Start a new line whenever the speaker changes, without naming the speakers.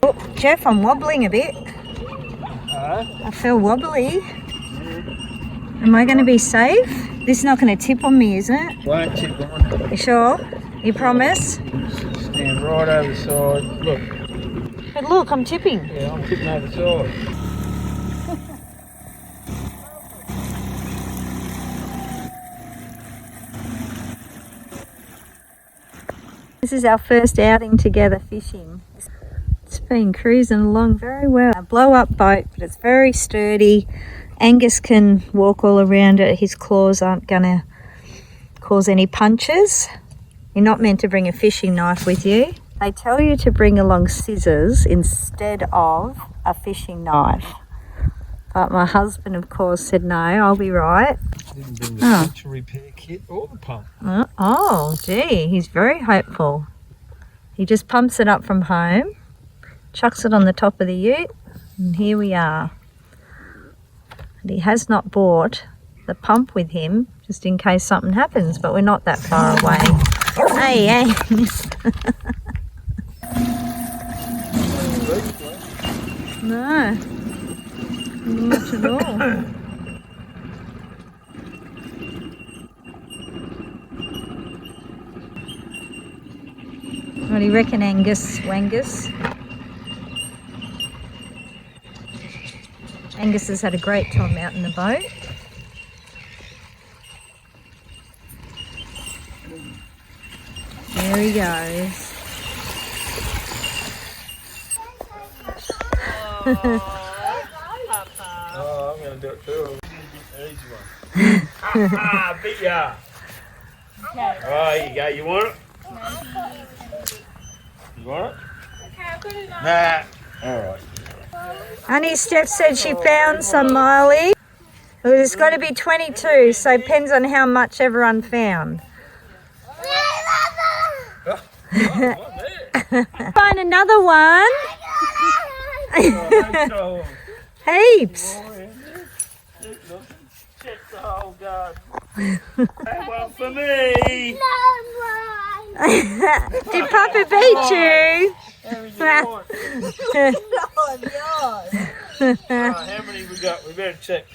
Oh, Jeff, I'm wobbling a bit. I feel wobbly. Am I going to be safe? This is not going to tip on me, is it?
Won't tip on.
You sure? You promise?
Stand right over the side. Look.
But look, I'm tipping.
Yeah, I'm tipping over the side.
This is our first outing together fishing. It's been cruising along very well. A blow-up boat, but it's very sturdy. Angus can walk all around it. His claws aren't going to cause any punctures. You're not meant to bring a fishing knife with you. They tell you to bring along scissors instead of a fishing knife. But my husband, of course, said no, I'll be right.
Didn't bring the to repair kit or the pump.
Oh, gee, he's very hopeful. He just pumps it up from home, chucks it on the top of the ute, and here we are. And he has not brought the pump with him, just in case something happens, but we're not that far away. Hey. No, not much at all. What do you reckon, Angus? Wangus? Angus has had a great time out in the boat. There he goes.
Oh, I'm going to do it too. Easy one. Beat ya. Okay. Oh, here you go. You want it? You want it?
Okay, I'll put it on.
Nah. All right.
Honey Steph said she found some, Miley. Well, there's got to be 22, so it depends on how much everyone found. Find another one. Heaps.
Check the hole, God. That one for me.
Did Papa beat you?
How many we got? We better check.